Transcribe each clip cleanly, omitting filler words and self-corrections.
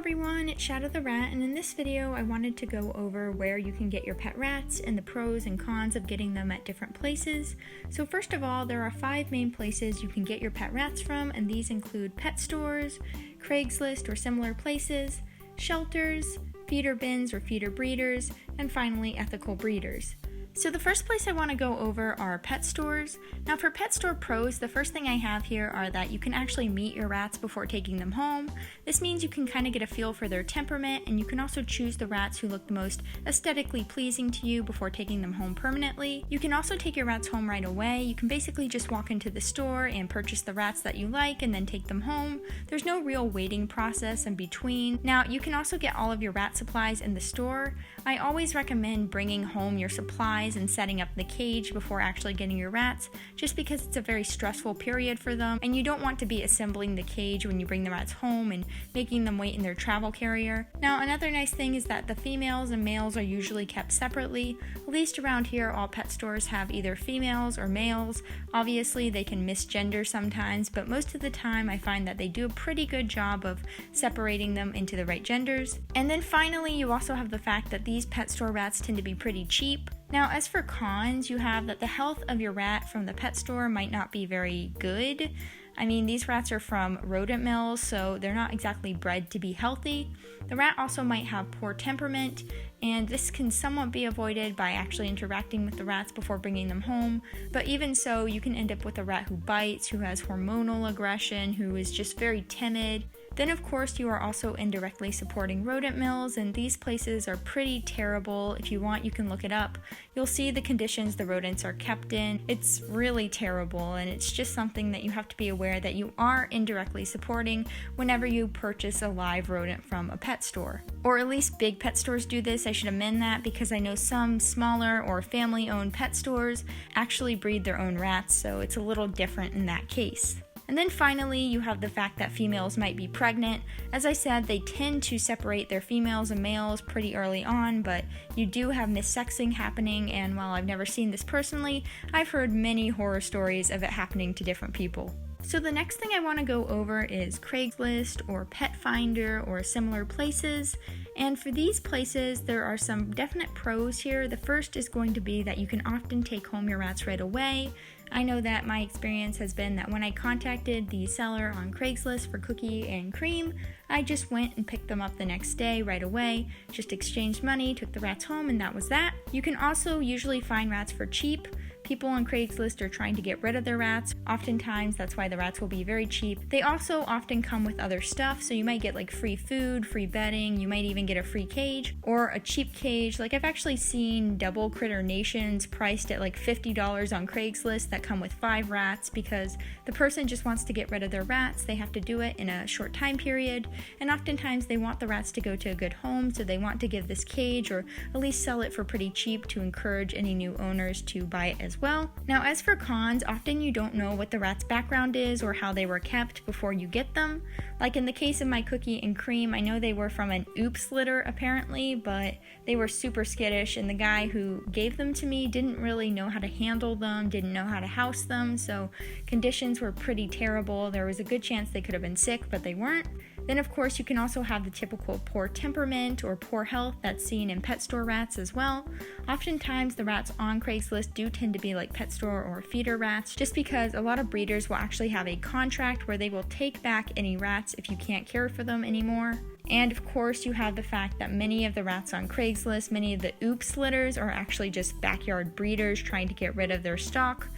everyone, it's Shadow the Rat, and in this video I wanted to go over where you can get your pet rats and the pros and cons of getting them at different places. So first of all, there are 5 main places you can get your pet rats from, and these include pet stores, Craigslist or similar places, shelters, feeder bins or feeder breeders, and finally ethical breeders. So the first place I want to go over are pet stores. Now for pet store pros, the first thing I have here are that you can actually meet your rats before taking them home. This means you can kind of get a feel for their temperament, and you can also choose the rats who look the most aesthetically pleasing to you before taking them home permanently. You can also take your rats home right away. You can basically just walk into the store and purchase the rats that you like and then take them home. There's no real waiting process in between. Now you can also get all of your rat supplies in the store. I always recommend bringing home your supplies and setting up the cage before actually getting your rats, just because it's a very stressful period for them and you don't want to be assembling the cage when you bring the rats home and making them wait in their travel carrier. Now another nice thing is that the females and males are usually kept separately. At least around here, all pet stores have either females or males. Obviously they can misgender sometimes, but most of the time I find that they do a pretty good job of separating them into the right genders. And then finally, you also have the fact that these pet store rats tend to be pretty cheap. Now, as for cons, you have that the health of your rat from the pet store might not be very good. I mean, these rats are from rodent mills, so they're not exactly bred to be healthy. The rat also might have poor temperament, and this can somewhat be avoided by actually interacting with the rats before bringing them home. But even so, you can end up with a rat who bites, who has hormonal aggression, who is just very timid. Then of course you are also indirectly supporting rodent mills, and these places are pretty terrible. If you want, you can look it up. You'll see the conditions the rodents are kept in. It's really terrible, and it's just something that you have to be aware that you are indirectly supporting whenever you purchase a live rodent from a pet store. Or at least big pet stores do this. I should amend that because I know some smaller or family-owned pet stores actually breed their own rats, so it's a little different in that case. And then finally, you have the fact that females might be pregnant. As I said, they tend to separate their females and males pretty early on, but you do have missexing happening, and while I've never seen this personally, I've heard many horror stories of it happening to different people. So the next thing I want to go over is Craigslist or Pet Finder or similar places. And for these places, there are some definite pros here. The first is going to be that you can often take home your rats right away. I know that my experience has been that when I contacted the seller on Craigslist for Cookie and Cream, I just went and picked them up the next day right away, just exchanged money, took the rats home, and that was that. You can also usually find rats for cheap. People on Craigslist are trying to get rid of their rats. Oftentimes, that's why the rats will be very cheap. They also often come with other stuff, so you might get like free food, free bedding, you might even get a free cage, or a cheap cage. Like I've actually seen double critter nations priced at like $50 on Craigslist that come with 5 rats because the person just wants to get rid of their rats. They have to do it in a short time period, and oftentimes they want the rats to go to a good home, so they want to give this cage or at least sell it for pretty cheap to encourage any new owners to buy it as well. Now as for cons, often you don't know what the rat's background is or how they were kept before you get them. Like in the case of my Cookie and Cream, I know they were from an oops litter apparently, but they were super skittish, and the guy who gave them to me didn't really know how to handle them, didn't know how to house them, so conditions were pretty terrible. There was a good chance they could have been sick, but they weren't. Then of course you can also have the typical poor temperament or poor health that's seen in pet store rats as well. Oftentimes the rats on Craigslist do tend to be like pet store or feeder rats, just because a lot of breeders will actually have a contract where they will take back any rats if you can't care for them anymore. And of course you have the fact that many of the rats on Craigslist, many of the oops litters are actually just backyard breeders trying to get rid of their stock.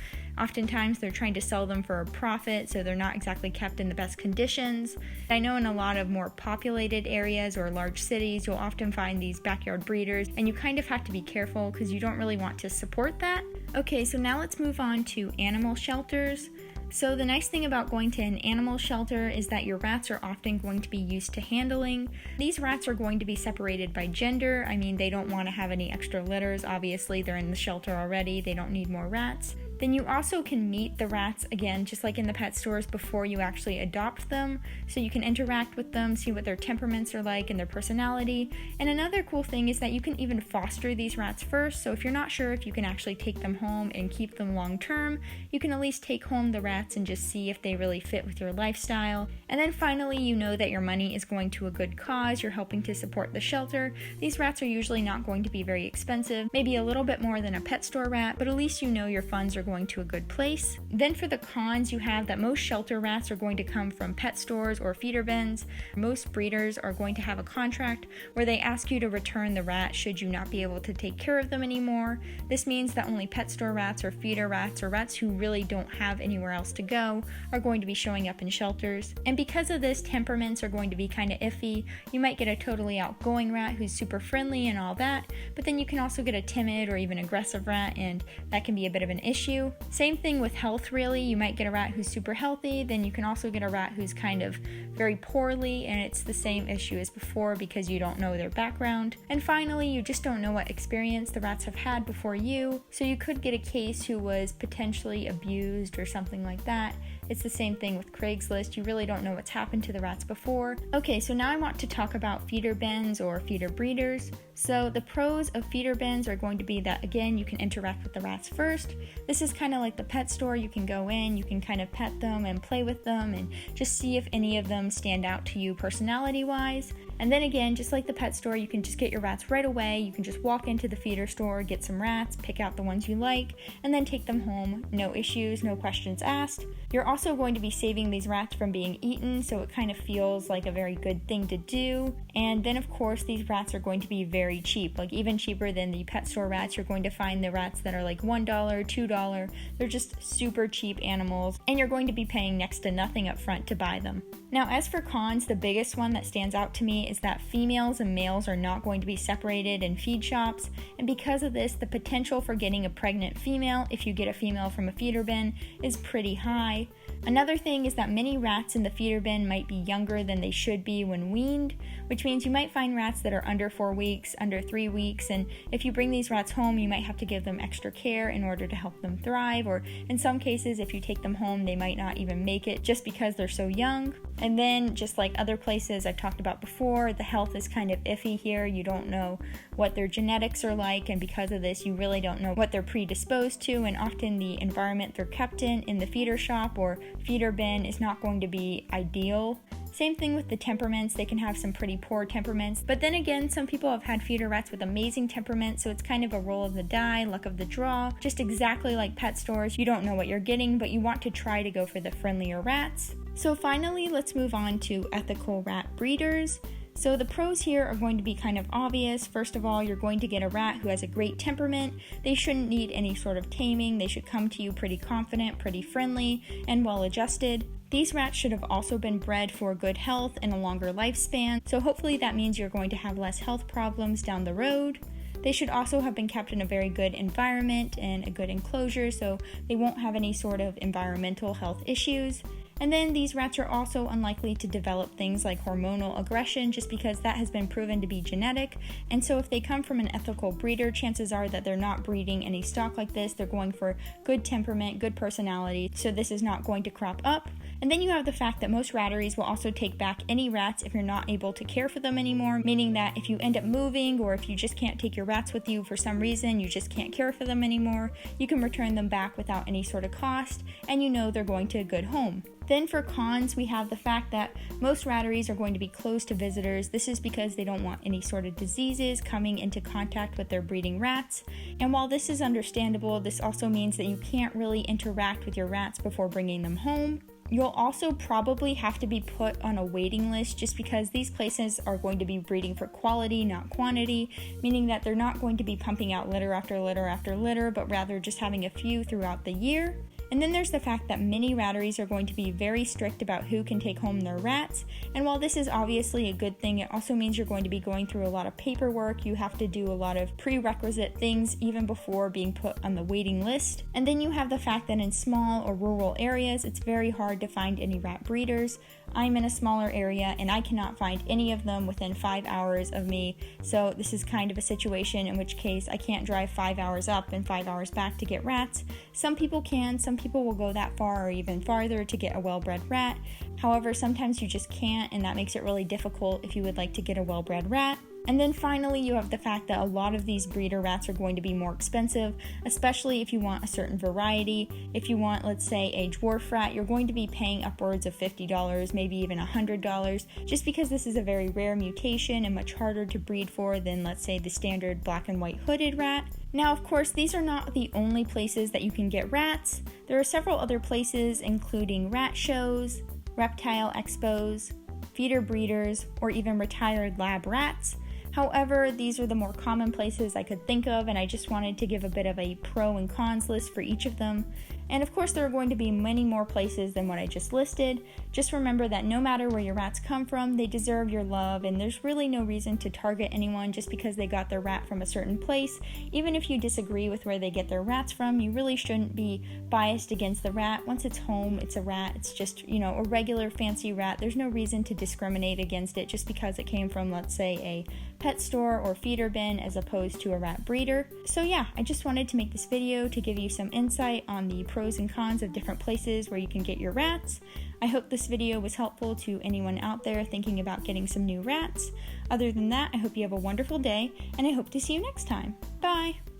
Oftentimes they're trying to sell them for a profit, so they're not exactly kept in the best conditions. I know in a lot of more populated areas or large cities, you'll often find these backyard breeders, and you kind of have to be careful because you don't really want to support that. Okay, so now let's move on to animal shelters. So the nice thing about going to an animal shelter is that your rats are often going to be used to handling. These rats are going to be separated by gender. I mean, they don't want to have any extra litters. Obviously, they're in the shelter already. They don't need more rats. Then you also can meet the rats, again, just like in the pet stores, before you actually adopt them. So you can interact with them, see what their temperaments are like and their personality. And another cool thing is that you can even foster these rats first. So if you're not sure if you can actually take them home and keep them long term, you can at least take home the rats and just see if they really fit with your lifestyle. And then finally, you know that your money is going to a good cause. You're helping to support the shelter. These rats are usually not going to be very expensive, maybe a little bit more than a pet store rat, but at least you know your funds are going to a good place. Then for the cons, you have that most shelter rats are going to come from pet stores or feeder bins. Most breeders are going to have a contract where they ask you to return the rat should you not be able to take care of them anymore. This means that only pet store rats or feeder rats or rats who really don't have anywhere else to go are going to be showing up in shelters. And because of this, temperaments are going to be kind of iffy. You might get a totally outgoing rat who's super friendly and all that, but then you can also get a timid or even aggressive rat, and that can be a bit of an issue. Same thing with health, really. You might get a rat who's super healthy, then you can also get a rat who's kind of very poorly, and it's the same issue as before because you don't know their background. And finally, you just don't know what experience the rats have had before you, so you could get a case who was potentially abused or something like that. It's the same thing with Craigslist. You really don't know what's happened to the rats before. Okay, so now I want to talk about feeder bins or feeder breeders. So the pros of feeder bins are going to be that, again, you can interact with the rats first. This is kind of like the pet store. You can go in, you can kind of pet them and play with them and just see if any of them stand out to you personality-wise. And then again, just like the pet store, you can just get your rats right away. You can just walk into the feeder store, get some rats, pick out the ones you like, and then take them home. No issues, no questions asked. You're also going to be saving these rats from being eaten, so it kind of feels like a very good thing to do. And then of course, these rats are going to be very cheap, like even cheaper than the pet store rats. You're going to find the rats that are like $1, $2. They're just super cheap animals, and you're going to be paying next to nothing up front to buy them. Now, as for cons, the biggest one that stands out to me is that females and males are not going to be separated in feed shops, and because of this, the potential for getting a pregnant female, if you get a female from a feeder bin, is pretty high. Another thing is that many rats in the feeder bin might be younger than they should be when weaned, which means you might find rats that are under 4 weeks, under 3 weeks, and if you bring these rats home, you might have to give them extra care in order to help them thrive, or in some cases, if you take them home, they might not even make it just because they're so young. And then, just like other places I've talked about before, the health is kind of iffy here. You don't know what their genetics are like, and because of this, you really don't know what they're predisposed to, and often the environment they're kept in the feeder shop or feeder bin is not going to be ideal. Same thing with the temperaments. They can have some pretty poor temperaments, but then again, some people have had feeder rats with amazing temperaments, so it's kind of a roll of the die, luck of the draw. Just exactly like pet stores, you don't know what you're getting, but you want to try to go for the friendlier rats. So finally, let's move on to ethical rat breeders. So the pros here are going to be kind of obvious. First of all, you're going to get a rat who has a great temperament. They shouldn't need any sort of taming. They should come to you pretty confident, pretty friendly, and well adjusted. These rats should have also been bred for good health and a longer lifespan, so hopefully that means you're going to have less health problems down the road. They should also have been kept in a very good environment and a good enclosure, so they won't have any sort of environmental health issues. And then these rats are also unlikely to develop things like hormonal aggression just because that has been proven to be genetic. And so if they come from an ethical breeder, chances are that they're not breeding any stock like this. They're going for good temperament, good personality, so this is not going to crop up. And then you have the fact that most ratteries will also take back any rats if you're not able to care for them anymore, meaning that if you end up moving or if you just can't take your rats with you for some reason, you just can't care for them anymore, you can return them back without any sort of cost, and you know they're going to a good home. Then for cons, we have the fact that most ratteries are going to be closed to visitors. This is because they don't want any sort of diseases coming into contact with their breeding rats. And while this is understandable, this also means that you can't really interact with your rats before bringing them home. You'll also probably have to be put on a waiting list just because these places are going to be breeding for quality, not quantity, meaning that they're not going to be pumping out litter after litter after litter, but rather just having a few throughout the year. And then there's the fact that many ratteries are going to be very strict about who can take home their rats. And while this is obviously a good thing, it also means you're going to be going through a lot of paperwork. You have to do a lot of prerequisite things even before being put on the waiting list. And then you have the fact that in small or rural areas, it's very hard to find any rat breeders. I'm in a smaller area and I cannot find any of them within 5 hours of me, so this is kind of a situation in which case I can't drive 5 hours up and 5 hours back to get rats. Some people can, some people will go that far or even farther to get a well-bred rat. However, sometimes you just can't, and that makes it really difficult if you would like to get a well-bred rat. And then finally, you have the fact that a lot of these breeder rats are going to be more expensive, especially if you want a certain variety. If you want, let's say, a dwarf rat, you're going to be paying upwards of $50, maybe even $100, just because this is a very rare mutation and much harder to breed for than, let's say, the standard black and white hooded rat. Now, of course, these are not the only places that you can get rats. There are several other places, including rat shows, reptile expos, feeder breeders, or even retired lab rats. However, these are the more common places I could think of, and I just wanted to give a bit of a pro and cons list for each of them. And of course, there are going to be many more places than what I just listed. Just remember that no matter where your rats come from, they deserve your love, and there's really no reason to target anyone just because they got their rat from a certain place. Even if you disagree with where they get their rats from, you really shouldn't be biased against the rat. Once it's home, it's a rat. It's just, a regular fancy rat. There's no reason to discriminate against it just because it came from, let's say, a pet store or feeder bin as opposed to a rat breeder. So yeah, I just wanted to make this video to give you some insight on the pros and cons of different places where you can get your rats. I hope this video was helpful to anyone out there thinking about getting some new rats. Other than that, I hope you have a wonderful day, and I hope to see you next time. Bye!